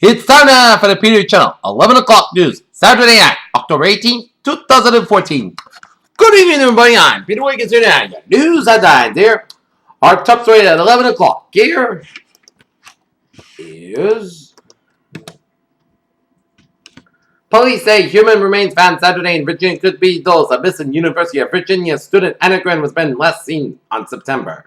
It's time now for the Peter Channel, 11 o'clock news, Saturday night, October 18, 2014. Good evening, everybody. I'm Peter Wiggins here now. Your news headlines here. Our top story at 11 o'clock here is... Police say human remains found Saturday in Virginia could be those of missing University of Virginia student Anna was been last seen on September.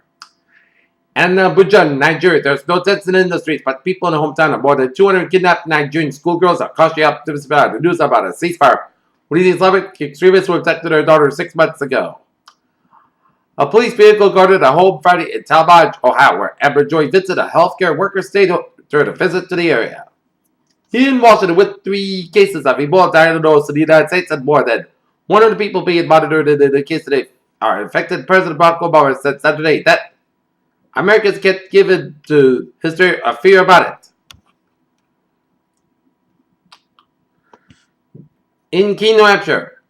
And in Abuja, Nigeria, there's no tension in the streets, but people in the hometown of more than 200 kidnapped Nigerian schoolgirls are cautiously optimistic about the news about a ceasefire with these Islamic extremists who abducted their daughter 6 months ago. A police vehicle guarded a home Friday in Talmadge, Ohio, where Amber Joy visited a healthcare worker stayed during a visit to the area. In Washington, with 3 cases of Ebola diagnosed in the United States and more than 100 people being monitored in the case today are infected, President Barack Obama said Saturday that Americans can't give in to history or fear about it. In Keene, New Hampshire,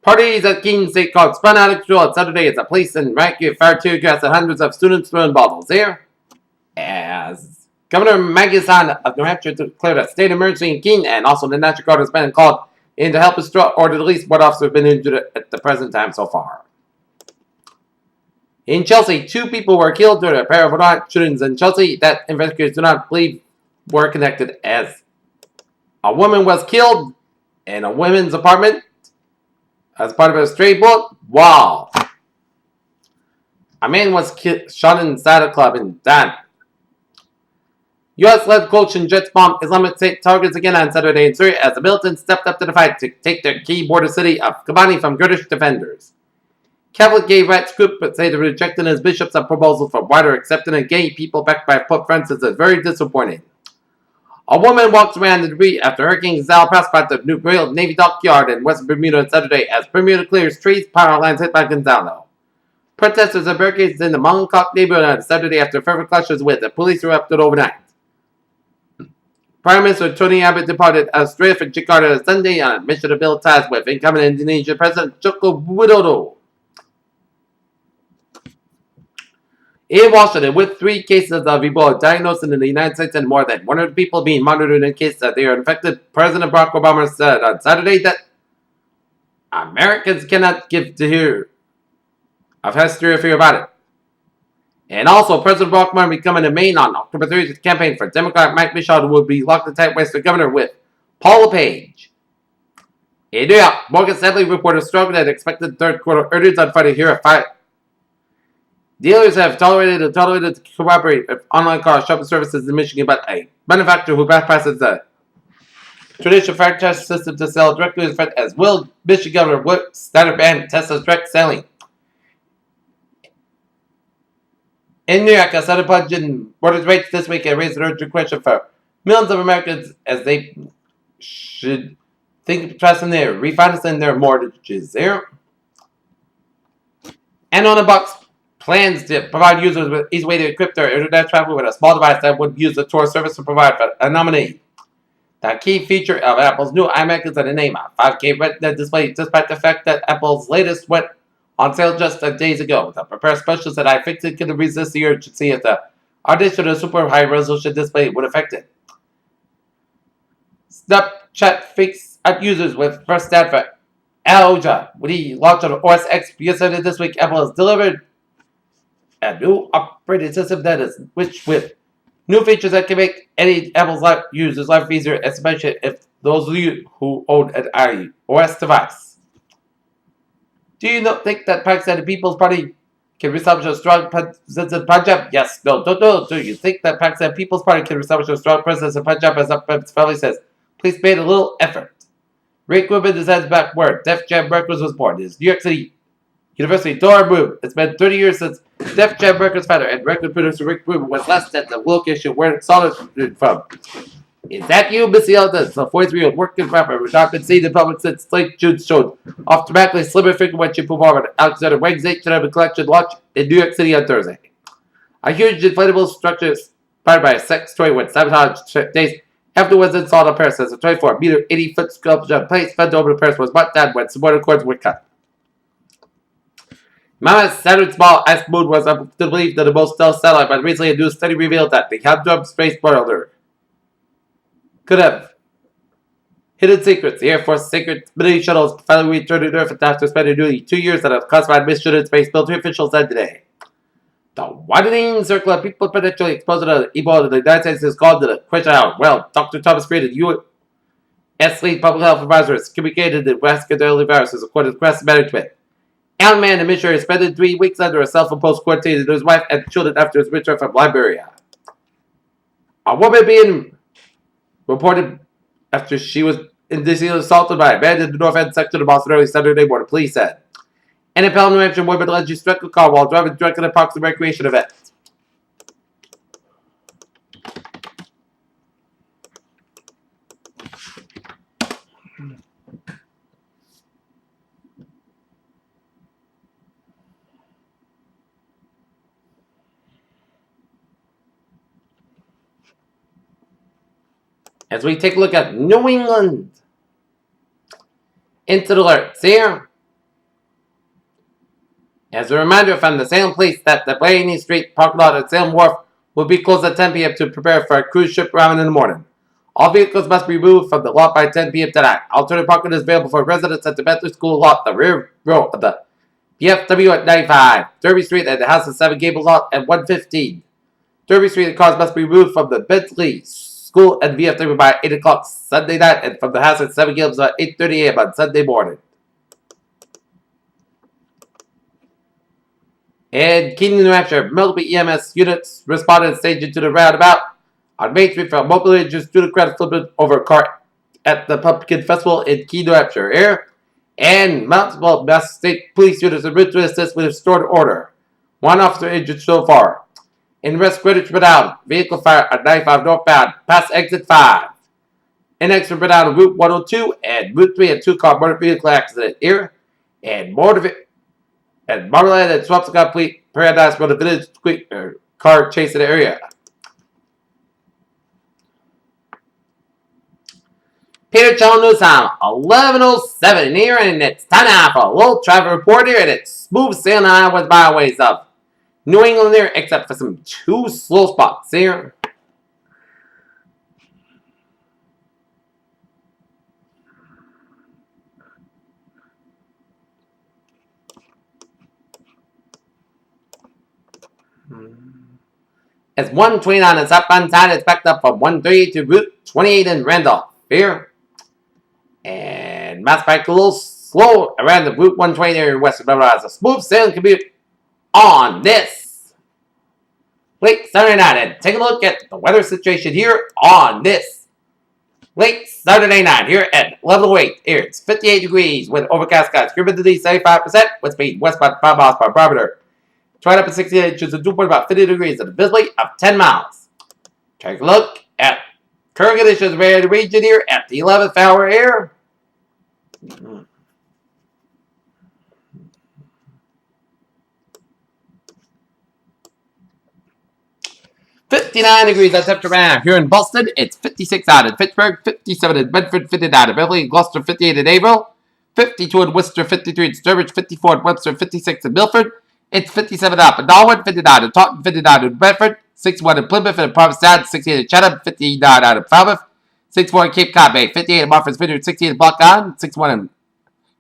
parties at Keene State College spun out of control on Saturday as the police and Rankin fired tear gas at hundreds of students throwing bottles there. As Governor Maggie Hassan of New Hampshire declared a state emergency in Keene, and also the National Guard has been called in to help restore order. At least one officer has been injured at the present time so far. In Chelsea, 2 people were killed during a pair of violent shootings in Chelsea that investigators do not believe were connected, as a woman was killed in a women's apartment as part of a stray bullet. Wow. A man was shot inside a club in Dan. U.S.-led coach and Jets bomb Islamic State targets again on Saturday in Syria as the militants stepped up to the fight to take their key border city of Kobani from Kurdish defenders. Catholic gay rights group say they're rejecting his bishops' proposal for wider acceptance of gay people backed by Pope Francis is very disappointing. A woman walks around the debris after Hurricane Zal passed by the New Braille Navy dockyard in West Bermuda on Saturday as Bermuda clears trees, power lines hit by Gonzalo. Protesters and barricades in the Montauk neighborhood on Saturday after fervent clashes with the police erupted overnight. Prime Minister Tony Abbott departed Australia for Jakarta Sunday on a mission to build ties with incumbent Indonesian President Joko Widodo. In Washington, with 3 cases of Ebola diagnosed in the United States and more than 100 people being monitored in case that they are infected, President Barack Obama said on Saturday that Americans cannot give to hear of history or fear about it. And also, President Barack Obama will be coming to Maine on October 30th to campaign for Democrat Mike Michaud, who will be locked in tight Western governor with Paula Page. In New York, Morgan Stanley reported stronger than expected third quarter earnings on Friday here at 5. Dealers have tolerated to cooperate with online car shopping services in Michigan, but a manufacturer who bypasses the traditional franchise system to sell directly to friends, as will Michigan Governor Wick Snyder ban Tesla's direct selling. In New York, a sudden plunge in mortgage rates this week and raised an urgent question for millions of Americans as they should think trust in their refinancing their mortgages there. And on the box, plans to provide users with easy way to encrypt their internet traffic with a small device that would use the Tor service to provide for a nominee. The key feature of Apple's new iMac is in the name of 5K Retina display, despite the fact that Apple's latest went on sale just days ago. The prepared specialist said iFixit couldn't resist the urge to see if the addition of a super high resolution display would affect it. Snapchat fakes out users with first stat for Alja. When he launched on OS X yesterday this week, Apple has delivered a new operating system that is rich with new features that can make any Apple's users' life easier, especially if those of you who own an iOS device. Do you not think that Pakistani People's Party can establish a strong presence in Punjab? Yes, no, don't. Do you think that Pakistan People's Party can establish a strong presence in Punjab, as Ahmed's family says? Please made a little effort. Rick Rubin decides back where Def Jam Records was born. It's New York City University dorm room. It's been 30 years since Def Jam Records founder and record producer Rick Rubin was last at the location where it started from. Is that you, Missy Elders? The 43-year-old working rapper who has not been seen in public since late June's show off dramatically slimmer figure when she performed at Alexander Wang's 8th collection launch in New York City on Thursday. A huge inflatable structure inspired by a sex toy with sabotage days afterwards installed on Paris as a 24-meter, 80-foot sculpture placed fed over the Paris was brought down when supporter cords were cut. Mama's Saturn Small Ice Moon was believed the most stealth satellite, but recently a new study revealed that the Humdrum space border could have hidden secrets. The Air Force Secret Military Shuttle is finally returned to Earth after spending nearly 2 years on a classified mission in space, military officials said today. The widening circle of people potentially exposed to Ebola in the United States is called to the question out. Well, Dr. Thomas Fried, U.S. lead public health advisor, has communicated the West Deadly viruses according to Crest Management. Alan Mann, the missionary, spent 3 weeks under a self-imposed quarantine with his wife and children after his return from Liberia. A woman being reported after she was indecently assaulted by a man in the north end section of Boston early Saturday morning, police said. And a Pelham, New Hampshire woman allegedly struck a car while driving drunk at a parks and recreation event. As we take a look at New England. Instant alerts here. As a reminder from the Salem Police that the Blaney Street parking lot at Salem Wharf will be closed at 10 p.m. to prepare for a cruise ship arriving in the morning. All vehicles must be removed from the lot by 10 p.m. tonight. Alternative parking is available for residents at the Bentley School lot, the rear row of the PFW at 95, Derby Street at the House of 7 Gables lot at 115. Derby Street, the cars must be removed from the Bentley School and VFW by 8 o'clock Sunday night and from the house at 7 Gables at 8:30 a.m. on Sunday morning. In Keene, New Hampshire, multiple EMS units responded and staged into the roundabout on Main Street for mobile injuries due to crowd flipping over a car at the Pumpkin Festival in Keene, New Hampshire. Here, and multiple Mass State Police units are to assist with restored order. One officer injured so far. In West Greenwich, Rhode Island, vehicle fire at 95 northbound, past exit 5. In exit Rhode Island, Route 102 and Route 3, a 2-car motor vehicle accident here. And Marmalade and Swampscott Fleet Paradise Road, a village car chase in the area. Peter Channel News Time, 11:07 here, and it's time now for a little traffic report here, and it's smooth sailing on highways byways of New England there, except for some 2 slow spots here. As 129 and southbound side is backed up from 130 to Route 28 in Randolph here. And Mass Pike a little slow around the Route 120 area in western Memorize. A smooth sailing commute on this late Saturday night. And take a look at the weather situation here on this late Saturday night here at 11:08. Here it's 58 degrees with overcast skies. Humidity 75%. Wind speed westbound 5 miles per barometer. Right up at 68 inches, a dew point about 50 degrees, and a visibility of 10 miles. Take a look at current conditions around the region here at the 11th hour here. 59 degrees at temperature right now. Here in Boston, it's 56 out in Pittsburgh, 57 in Bedford, 59 in Beverly, Gloucester, 58 in April, 52 in Worcester, 53 in Sturbridge, 54 in Webster, 56 in Milford. It's 57 up in Darwin, 59 in Taunton, 59 in Bedford, 61 in Plymouth and Provincetown, 68 in Chatham, 59 out in Falmouth, 64 in Cape Cod Bay, 58 in Martha's Vineyard, 68 in Block Island, 61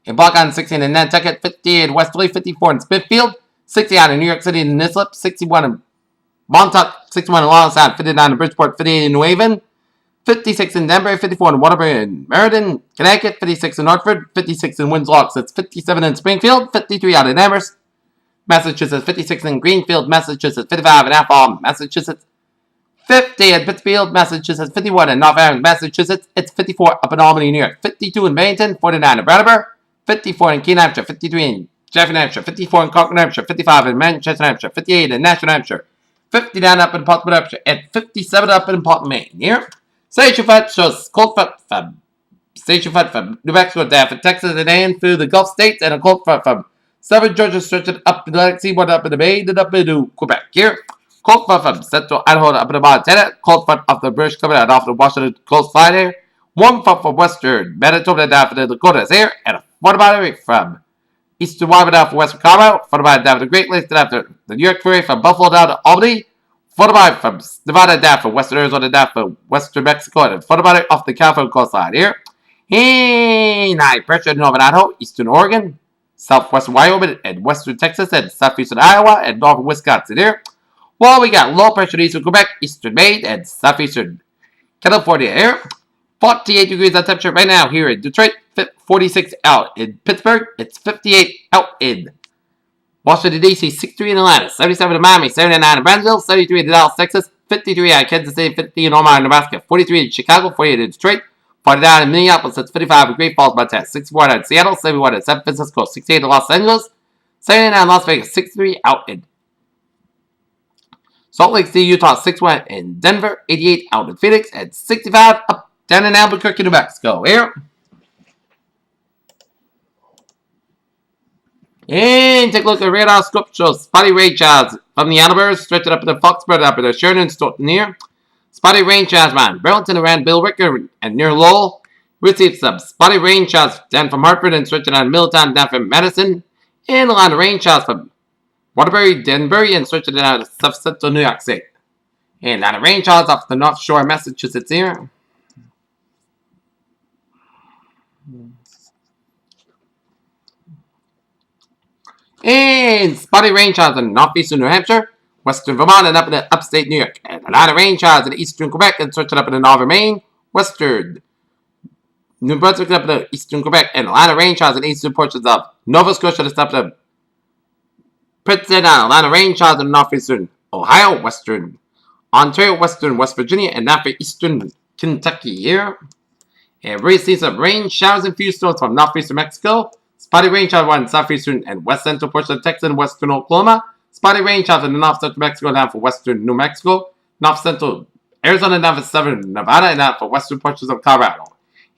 in Block Island, 16 in Nantucket, 58 in Westerly, 54 in Smithfield, 69 in New York City and Islip, 61 in Montauk, 61 in Long Island, 59 in Bridgeport, 58 in New Haven, 56 in Denver, 54 in Waterbury and Meriden, Connecticut, 56 in Northford, 56 in Winslow, 57 in Springfield, 53 out in Amherst, Massachusetts, 56 in Greenfield, Massachusetts, 55 in Athol, Massachusetts, 50 in Pittsfield, Massachusetts, 51 in North Adams, Massachusetts, it's 54 up in Albany, New York, 52 in Bennington, 49 in Brattleboro, 54 in Keene, Hampshire, 53 in Sheffield, Hampshire, 54 in Concord, Hampshire, 55 in Manchester, Hampshire, 58 in Nashville, Hampshire, 59 up in Portsmouth, Hampshire, and 57 up in Portland, Maine. Here, station front shows cold front from New Mexico down from Texas and in through the Gulf States, and a cold front from Southern Georgia stretching up in the Atlantic Seaboard up in the Maine and up into Quebec. Here, cold front from Central Idaho up in the Montana, cold front off the British Columbia and off the Washington coastline here, warm front from Western Manitoba down from the Dakotas here, and a water from Eastern Wyoming down from Western Colorado, followed by down to the Great Lakes, then after the New York Ferry from Buffalo down to Albany, Followed from Nevada down for western Arizona down for western Mexico, and followed off the California coastline here. And high pressure in northern Idaho, eastern Oregon, southwestern Wyoming, and western Texas, and southeastern Iowa, and northern Wisconsin here. While we got low pressure in eastern Quebec, eastern Maine, and southeastern California here. 48 degrees of temperature right now here in Detroit, 46 out in Pittsburgh, it's 58 out in Washington, D.C., 63 in Atlanta, 77 in Miami, 79 in Brownsville, 73 in Dallas, Texas, 53 in Kansas City, 50 in Omaha, Nebraska, 43 in Chicago, 48 in Detroit, 49 in Minneapolis, that's 55 in Great Falls, Montana, 61 in Seattle, 71 in San Francisco, 68 in Los Angeles, 79 in Las Vegas, 63 out in Salt Lake City, Utah, 61 in Denver, 88 out in Phoenix, and 65 up down in Albuquerque, New Mexico. Here. And take a look at radar scope shows spotty rain showers from the Annabers, stretching up in the Foxborough, up in the Sheridan, Stoughton here. Spotty rain showers around Burlington, around Bill Ricker, and near Lowell. Received some spotty rain showers down from Hartford and stretching on Middletown, down from Madison. And a lot of rain showers from Waterbury, Denbury, and stretching it out of South Central New York State. And a lot of rain showers off the North Shore of Massachusetts here. And spotty rain showers in northeastern New Hampshire, western Vermont, and up in the upstate New York. And a lot of rain showers in eastern Quebec and stretching up in the northern Maine, western New Brunswick, up in the eastern Quebec, and a lot of rain showers in eastern portions of Nova Scotia, to up to Prince Edward Island. A lot of rain showers in northeastern Ohio, western Ontario, western West Virginia, and now for eastern Kentucky here. And we see some rain showers and few storms from northeastern Mexico. Spotty rain showers in southeastern and west central portions of Texas and western Oklahoma. Spotty rain showers in the north central Mexico down for western New Mexico. North central Arizona down for southern Nevada and down for western portions of Colorado.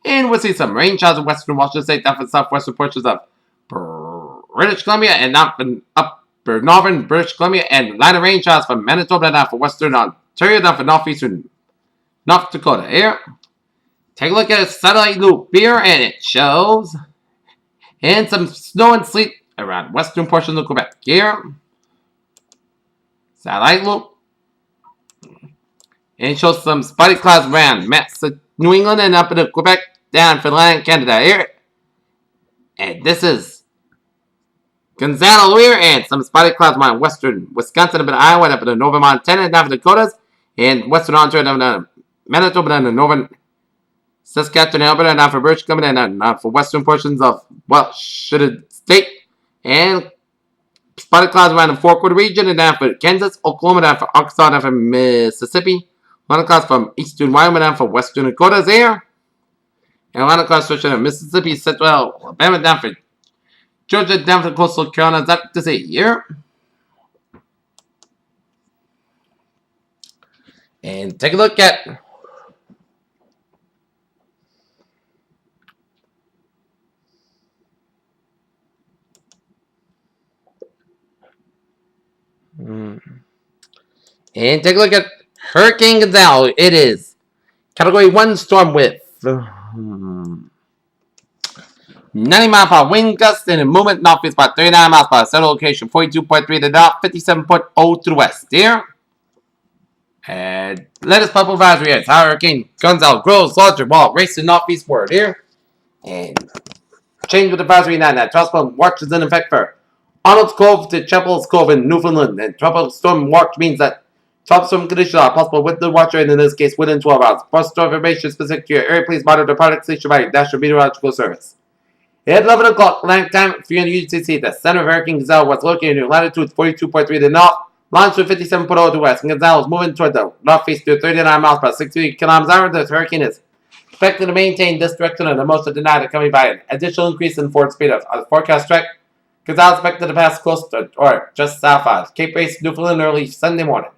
And we'll see some rain showers in western Washington State down for southwestern portions of British Columbia and down for upper northern British Columbia. And line of rain showers from Manitoba down for western Ontario down for northeastern North Dakota here. Take a look at a satellite loop here, and it shows and some snow and sleet around western portions of Quebec here. Satellite loop. And it shows some spotty clouds around New England and up in Quebec down for Atlantic Canada here. And this is Gonzalo here, and some spotty clouds around western Wisconsin, up in Iowa, up in northern Montana, and down for Dakotas, and western Ontario, down in Manitoba, down in northern Saskatchewan, Alberta, and now for British Columbia, and now for western portions of Washington State, and spotted clouds around the Four Quarter region, and now for Kansas, Oklahoma, down for Arkansas, down for Mississippi, a lot of clouds from eastern Wyoming, down for western Dakotas there, and a lot of clouds stretching from Mississippi, Central Alabama, down for Georgia, down for coastal Carolinas, up to say here. And take a look at and take a look at Hurricane Gonzalo. It is Category 1 storm with 90 miles per hour wind gusts and a movement northeast by 39 miles per hour. Settle location 42.3 to the north, 57.0 to the west. Here. And latest purple advisory is Hurricane Gonzalo grows larger while racing northeastward here. And change with advisory 9 that tropical watch is in effect for Arnold's Cove to Chapel's Cove in Newfoundland. And tropical storm watch means that top storm conditions are possible with the watch rain, in this case within 12 hours. For storm information specific to your area, please monitor the product station by National Meteorological Service. At 11 o'clock Atlantic time, 300 UTC, the center of Hurricane Gonzalo was located in latitude 42.3 to the north, longitude 57.0 to the west. And Gonzalo is moving toward the northeast to 39 miles per hour, 60 kilometers an hour. This hurricane is expected to maintain this direction and the most of the night, accompanied by an additional increase in forward speed of the forecast track. Gonzalo is expected to pass close to or just south of Cape Race, Newfoundland early Sunday morning.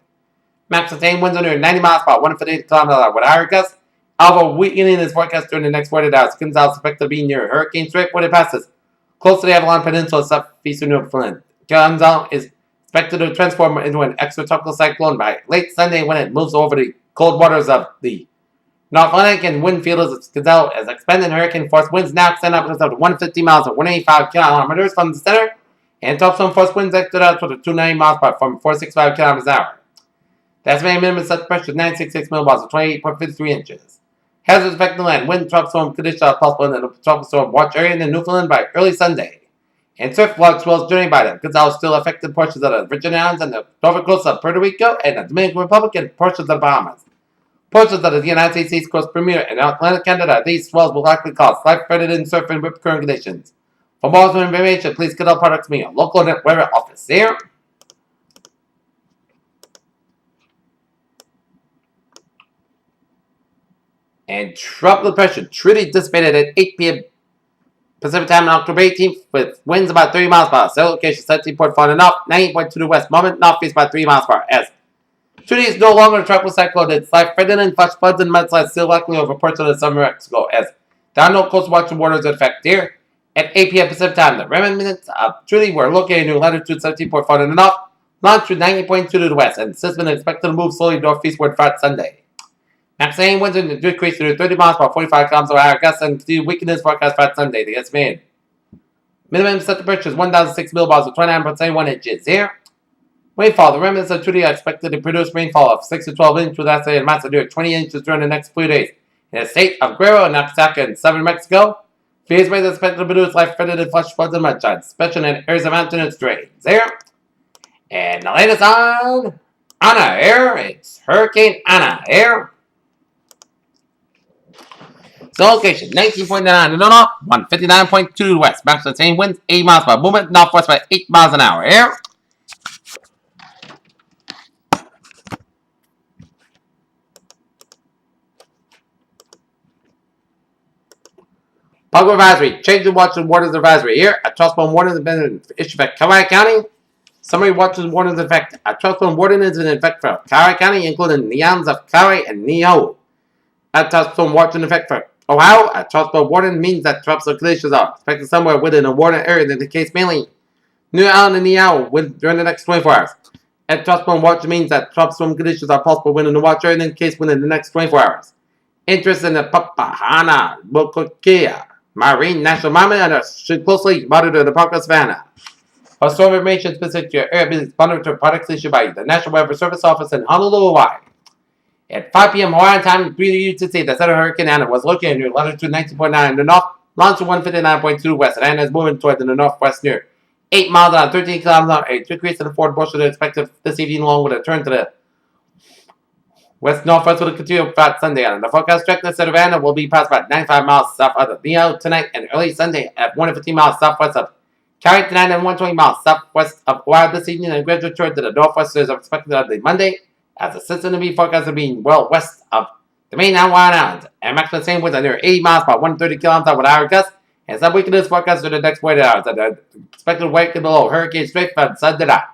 Max sustained winds under 90 miles per hour, 158 kilometers an hour with higher gusts. However, weakening is forecast during the next 48 hours. Gonzalo is expected to be near Hurricane Strait when it passes close to the Avalon Peninsula, southeastern Newfoundland. Gonzalo is expected to transform into an extratropical cyclone by late Sunday when it moves over the cold waters of the North Atlantic and wind fields. Gonzalo has expanded hurricane force. Winds now extend up to 150 miles or 185 kilometers from the center, and top storm force winds extend out to 290 miles per hour from 465 kilometers an hour. The estimated minimum set pressure is 966 millibars or 28.53 inches. Hazards affecting the land. Wind, tropical storm conditions are possible in the tropical storm watch area in Newfoundland by early Sunday. And surf flood swells journeying by them. Gonzales still affected portions of the Virgin Islands and the Northern coast of Puerto Rico and the Dominican Republic and portions of the Bahamas. Portions of the United States East Coast, Bermuda, and Atlantic Canada, these swells will likely cause life-threatening surf and rip current conditions. For more information, please get our products to me, local net weather office there. And tropical pressure truly dissipated at 8 p.m. Pacific time on October 18th with winds about 30 miles per hour. Sail location 17.4 and up, 90.2 to the west. Moment northeast by 3 miles per hour. As Trudy is no longer a tropical cyclone. It's life-threatening flash floods and mudslides still likely over parts of the southern Mexico. As there are no coastal watch waters in effect here. At 8 p.m. Pacific time, the remnants of Trudy were located in latitude 17.4 and up, longitude 90.2 to the west, and system is expected to move slowly northeastward throughout Sunday. Maximum winds in the decrease to 30 miles per 45 kilometers per hour gusts and continued weakness forecast throughout Sunday. The estimated minimum set temperature is 1,006 millibars or 29.71 inches. Here, rainfall. The remnants of Trudy are expected to produce rainfall of 6 to 12 inches with estimated amounts of near 20 inches during the next few days. In the state of Guerrero and Oaxaca in southern Mexico, phase waves are expected to produce life-threatening flash floods and mudslides, especially in areas of mountainous terrain. There, and the latest on Ana Air. It's Hurricane Ana Air. So location 19.9 to the north, 159.2 to the west. Maximum sustained winds 8 miles per movement, northwest by 8 miles an hour. Air. Public advisory. Change the watch and warnings advisory. Here, a tropical warning has been issued for Kauai County. Summary watches and warnings in effect. A tropical warning is in effect for Kauai County, including the islands of Kauai and Niihau. A tropical watch in effect for Ohio. A tropical warning means that tropical conditions are expected somewhere within a warning area that indicates mainly New Island and Niihau during the next 24 hours. A tropical watch means that tropical conditions are possible within the watch area and indicates within the next 24 hours. Interest in the Papahana Bokokea Marine National Monument should closely monitor the Park of Savannah. For storm information specific to your area, please monitor products issued by the National Weather Service Office in Honolulu, Hawaii. At 5 p.m. Hawaiian time, breathing to say that Center Hurricane Ana was located near latitude 19.9 in the north, longitude 159.2 west, and Ana is moving toward the northwest near 8 miles an hour, 13 kilometers an hour. A decrease in the forward portion is expected this evening, along with a turn to the west-northwest will continue throughout Sunday. And the forecast track of Ana will be past about 95 miles south of Niihau tonight and early Sunday at 115 miles southwest of Kauai tonight and 120 miles southwest of Hawaii this evening, and gradual turn to the northwest is expected on the Monday, as the system to be forecast to be well west of the main Hawaiian Islands, and maximum same winds are near 80 miles per 130 kilometers per hour gusts, and some weakness forecast for the next 48 hours, and the expected weight below hurricane straight from Sunday night.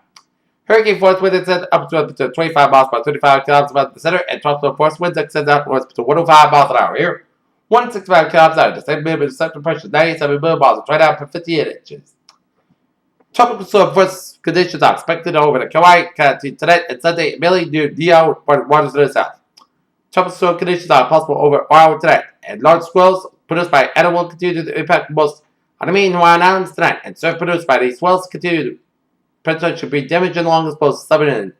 Hurricane force winds extend up to 25 miles per 35 kilometers above the center, and tropical force winds extend upwards to 105 miles an hour here. 165 kilometers an hour. The same minimum reception pressure is 97 millibars or 29.58 inches. Tropical storm force conditions are expected over the Kauai County tonight and Sunday, mainly near Niihau waters to the south. Tropical storm conditions are possible over Oahu tonight, and large swells produced by Ana will continue to impact most on the main Hawaiian Islands tonight, and surf produced by these swells continue to should be damaging along the coast southern and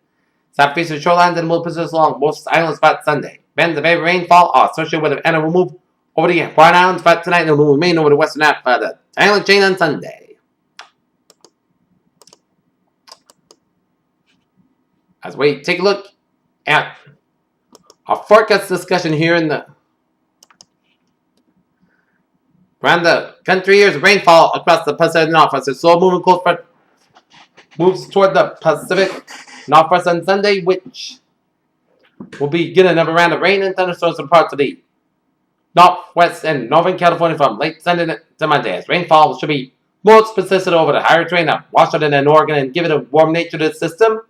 southeastern shorelines and will persist along most island spots Sunday. Bands of heavy rainfall are associated with the Ana will move over the Hawaiian Islands spot tonight and will remain over the western half of the island chain on Sunday. As we take a look at our forecast discussion here around the country, here's rainfall across the Pacific Northwest. A slow moving cold front moves toward the Pacific Northwest on Sunday, which will be getting another round of rain and thunderstorms in parts of the Northwest and Northern California from late Sunday to Monday. As rainfall should be most persistent over the higher terrain of Washington and Oregon, and given the warm nature of the system,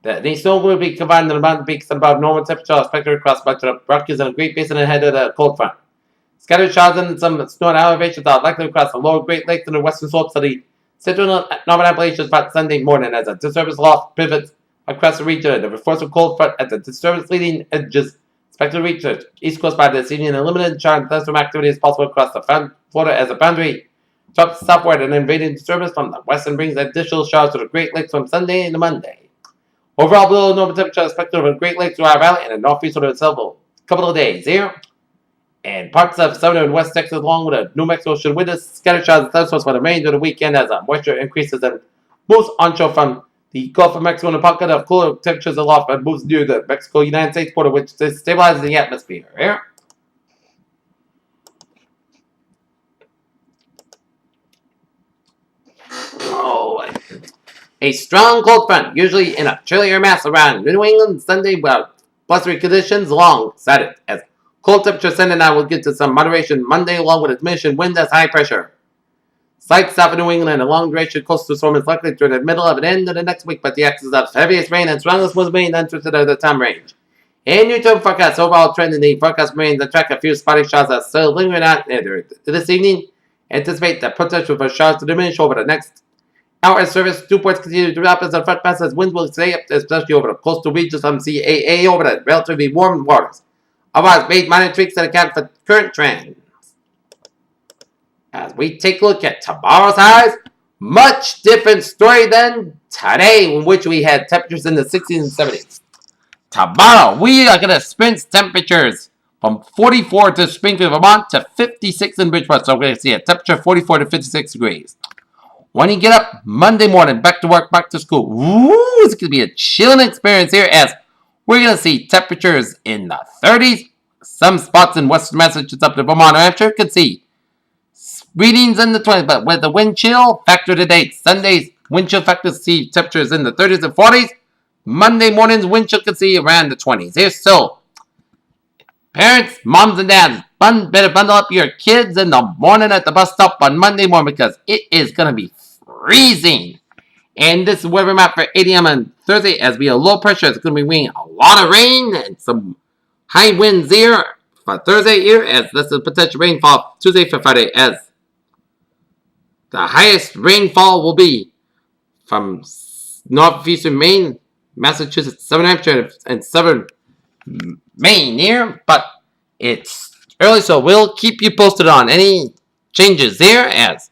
the snow will be combined in the mountain peaks and above normal temperature expected across much of the Rockies and the Great Basin ahead of the cold front. Scattered showers and some snow and elevations are likely across the lower Great Lakes and the western slopes of the central northern Appalachians by Sunday morning as a disturbance loft pivots across the region. The force of cold front at the disturbance leading edges expected to reach the east coast by this evening, and limited shower and thunderstorm activity is possible across the Florida as a boundary drops southward and invading disturbance from the west and brings additional showers to the Great Lakes from Sunday into Monday. Overall below normal temperature expected over the Great Lakes, Ohio Valley, and the northeast of the several couple of days here. And parts of southern and west Texas, along with the New Mexico, should witness scattered showers and thunderstorms for the remainder of the weekend as moisture increases and moves onshore from the Gulf of Mexico and a pocket of cooler temperatures aloft and moves near the Mexico-United States border, which stabilizes the atmosphere. Here. Oh, a strong cold front, usually in a chillier mass around New England Sunday, with blustery conditions alongside it, as cold temperature Sunday night will get to some moderation Monday, along with a diminution wind as high pressure. Slight south of New England and a long duration coastal storm is likely toward the middle of and end of the next week, but the axis of heaviest rain and strongest winds may enter to the time range. In near-term forecast, overall trend in the forecast remains to track a few spotty showers that still lingering out this evening. Anticipate the potential for showers to diminish over the next hour as service dew points continue to drop as the front passes. Winds will stay up, especially over the coastal regions of CAA over the relatively warm waters. Otherwise, made minor tweaks that account for current trends. As we take a look at tomorrow's highs, much different story than today, in which we had temperatures in the 60s and 70s. Tomorrow, we are going to experience temperatures from 44 to Springfield, Vermont to 56 in Bridgeport. So we're going to see a temperature of 44 to 56 degrees. When you get up Monday morning, back to work, back to school, it's going to be a chilling experience here as we're going to see temperatures in the 30s. Some spots in western Massachusetts up to Vermont, New Hampshire could see readings in the 20s, but with the wind chill factor today, Sunday's wind chill factor see temperatures in the 30s and 40s. Monday morning's wind chill could see around the 20s. Here, so parents, moms, and dads, better bundle up your kids in the morning at the bus stop on Monday morning because it is going to be freezing. And this is weather map for 8 a.m. on Thursday as we have low pressure. It's going to be raining a lot of rain and some high winds here for Thursday here as this is potential rainfall Tuesday for Friday as the highest rainfall will be from northeastern Maine, Massachusetts, southern Hampshire, and southern Maine here, but it's early, so we'll keep you posted on any changes there as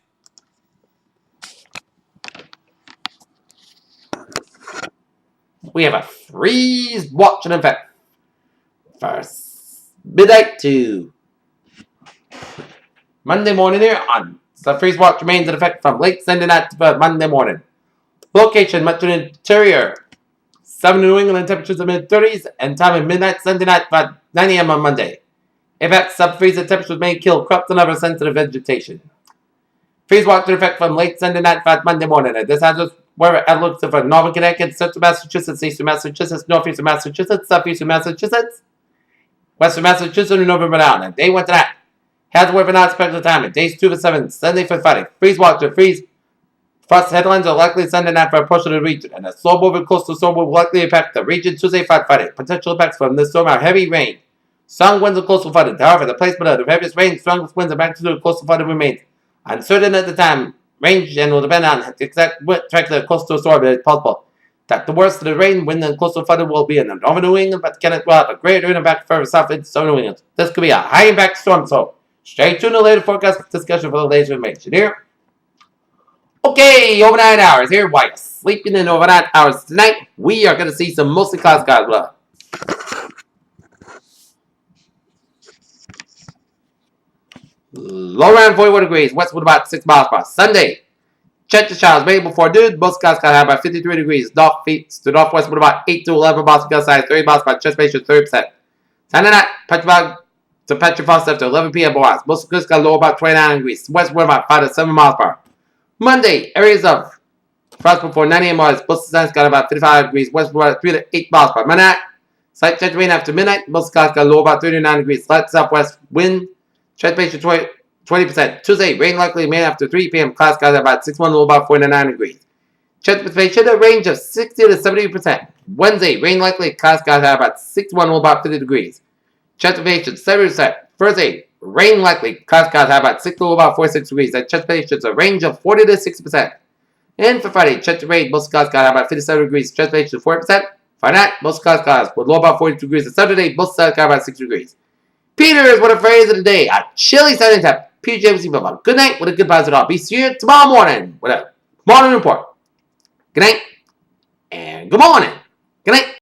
we have a freeze watch in effect for midnight to Monday morning here on the freeze watch remains in effect from late Sunday night to Monday morning. Location, much in the interior. 7 New England temperatures in the mid-30s and time of midnight Sunday night about 9 a.m. on Monday. Effect sub-freezing temperatures may kill crops and other sensitive vegetation. Freeze watch in effect from late Sunday night about Monday morning. And this has weather outlooks for northern Connecticut, central Massachusetts, eastern Massachusetts, northeastern Massachusetts, southeastern Massachusetts, western Massachusetts, and northern Rhode Island. Day 1 to that. Has weather not expected time. Days 2 to 7, Sunday for Friday. Freeze watch to freeze. Frost headlines are likely Sunday night for a portion of the region, and a slow moving coastal storm will likely impact the region Tuesday, Friday. Potential impacts from this storm are heavy rain, strong winds, and coastal flooding. However, the placement of the heaviest rain, strongest winds, and magnitude of coastal flooding remains uncertain at the time. Range and will depend on the exact track of the coastal storm. It is possible that the worst of the rain, wind, and coastal flooding will be in the northern New England, but can it will have a greater impact further south into southern New England. This could be a high impact storm, so stay tuned to the later forecast discussion for the latest information here. Okay, overnight hours here. While you're sleeping in overnight hours tonight, we are going to see some mostly cloudy skies. Low around 41 degrees, west with about 6 miles per hour. Sunday, check the showers maybe before noon. Most skies got high about 53 degrees. Northeast to northwest with about 8 to 11 miles per hour. 30 miles per hour. Chest ratio 30%. Sunday night, Petrifog to Petrifog after 11 p.m. Boaz. Most skies got low about 29 degrees. West with about 5 to 7 miles per hour. Monday, areas of frost before 9 a.m. Most skies got about 55 degrees. West with about 3 to 8 miles per hour. Monday night, slight chance rain after midnight. Most skies got low about 39 degrees. Slight southwest wind. Transportation 20%. Tuesday, rain likely May after 3 p.m. Clouds skies at about 61, low about 49 degrees. Transportation a range of 60 to 70%. Wednesday, rain likely clouds skies at about 61, low about 50 degrees. Transportation 70%. Thursday, rain likely clouds skies at about 60, low about 46 degrees. And transportation a range of 40 to 60%. And for Friday, transportation most clouds skies at about 57 degrees. Transportation 40%. Friday night, most clouds skies with low about 42 degrees. And Saturday, most clouds skies about 60 degrees. Peter is what a phrase of the day. A chilly Sunday temp. Peter James, good night with a good positive. I'll be see you tomorrow morning with a morning report. Good night and good morning. Good night.